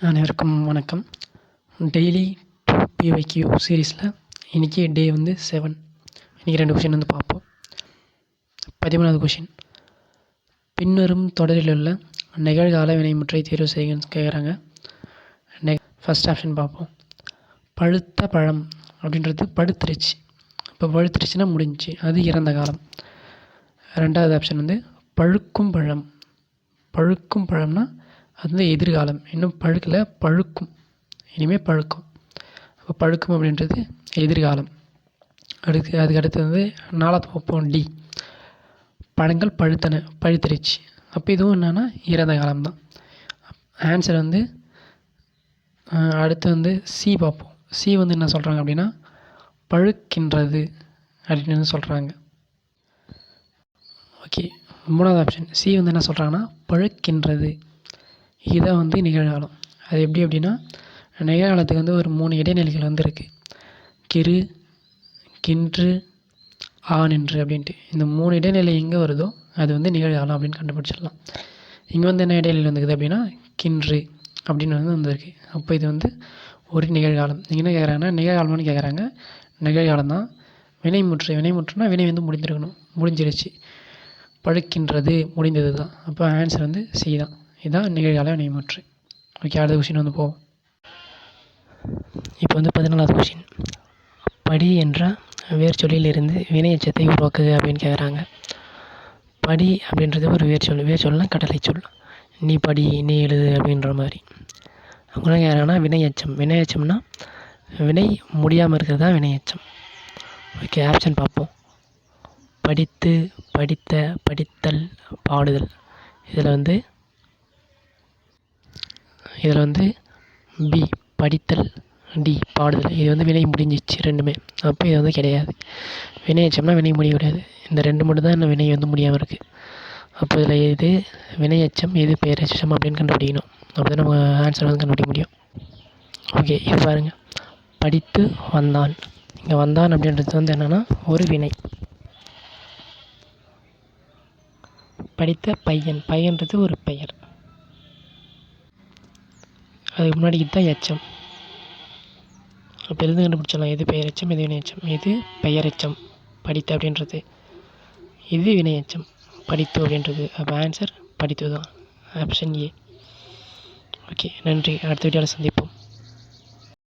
அனைவருக்கும் வணக்கம். Daily 2 PYQ சீரீஸில் இன்றைக்கி டே 7. இன்றைக்கி 2 கொஷின் பார்ப்போம். 13வது கொஷின், பின்வரும் தொடரிலுள்ள நிகழ்கால வினைமுற்றை தேர்வு செய்யுங்கன்னு கேட்குறாங்க. ஃபஸ்ட் ஆப்ஷன் பார்ப்போம். பழுத்த பழம் அப்படின்றது படுத்துருச்சு. இப்போ பழுத்துருச்சுன்னா முடிஞ்சிச்சு, அது இறந்த காலம். ரெண்டாவது ஆப்ஷன் பழுக்கும் பழம். பழுக்கும் பழம்னா அது எதிர்காலம், இன்னும் பழுக்கலை, பழுக்கும், இனிமேல் பழுக்கும். அப்போ பழுக்கும் அப்படின்றது எதிர்காலம். அதுக்கு அடுத்தது 4வது பார்ப்போம். டி, பழங்கள் பழுத்துருச்சு. அப்போ இதுவும் என்னென்னா இறந்த காலம்தான். ஆன்சர் அடுத்து சி பார்ப்போம். சி என்ன சொல்கிறாங்க அப்படின்னா பழுக்கின்றது அப்படின்னு சொல்கிறாங்க. ஓகே, 3வது ஆப்ஷன் சி என்ன சொல்கிறாங்கன்னா பழுக்கின்றது. இதுதான் நிகழ்காலம். அது எப்படி அப்படின்னா, நிகழ்காலத்துக்கு ஒரு 3 இடைநிலைகள் இருக்குது. கிறு, கின்று, ஆனின்று அப்படின்ட்டு. இந்த 3 இடைநிலை எங்கே வருதோ அது நிகழ்காலம் அப்படின்னு கண்டுபிடிச்சிடலாம். இங்கே என்ன இடைநிலை வந்துக்குது அப்படின்னா கின்று அப்படின்னு வந்துருக்கு. அப்போ இது ஒரு நிகழ்காலம். நீங்கள் என்ன கேட்குறாங்கன்னா நிகழ்காலம்னு கேட்குறாங்க. நிகழ்காலம் தான். வினைமுற்றுனா வினை முடிந்திருக்கணும், முடிஞ்சிருச்சு. பழுக்கின்றது முடிந்தது தான். அப்போ ஆன்சர் சி தான். இதுதான் நிகழ்கால வினைமுற்று. ஓகே, அடுத்த கொஷின் போவோம். இப்போ 14வது கொஷின், படி என்ற வேர்ச்சொல்லிலிருந்து வினை எச்சத்தை உருவாக்குக அப்படின்னு கேட்குறாங்க. படி அப்படின்றது ஒரு வேர்ச்சொல்னா கடலை சொல். நீ படி, நீ எழுது அப்படின்ற மாதிரி. அவங்க என்ன கேட்குறாங்கன்னா வினை எச்சம்னா வினை முடியாமல் இருக்கிறது தான் வினை எச்சம். ஓகே, ஆப்ஷன் பார்ப்போம். படித்து, படித்த, படித்தல், பாடுதல். இதில் பி படித்தல், டி பாடுதல். இது வினை முடிஞ்சிச்சு ரெண்டுமே. அப்போ இது கிடையாது. வினை எச்சம்னா வினை முடிய கிடையாது. இந்த 2 மட்டும் தான் இன்னும் வினை முடியாமல் இருக்குது. அப்போ இதில் எது வினை எச்சம், எது பெயர் எச்சம் அப்படின்னு கண்டுபிடிக்கணும். அப்போ தான் நம்ம ஆன்சர் கண்டுபிடிக்க முடியும். ஓகே, இது பாருங்கள். படித்து வந்தான். இங்கே வந்தான் அப்படின்றது என்னென்னா ஒரு வினை. படித்த பையன், பையன்றது ஒரு பெயர். அதுக்கு முன்னாடி இதுதான் எச்சம். அப்போ எது கண்டுபிடிச்சலாம், எது பெயர் எச்சம், எது வினை எச்சம். இது பெயர் எச்சம் படித்து அப்படின்றது. இது வினை எச்சம் படித்து அப்படின்றது. அப்போ ஆன்சர் படித்து தான், ஆப்ஷன் ஏ. ஓகே, நன்றி. அடுத்த வீடியோவில் சந்திப்போம்.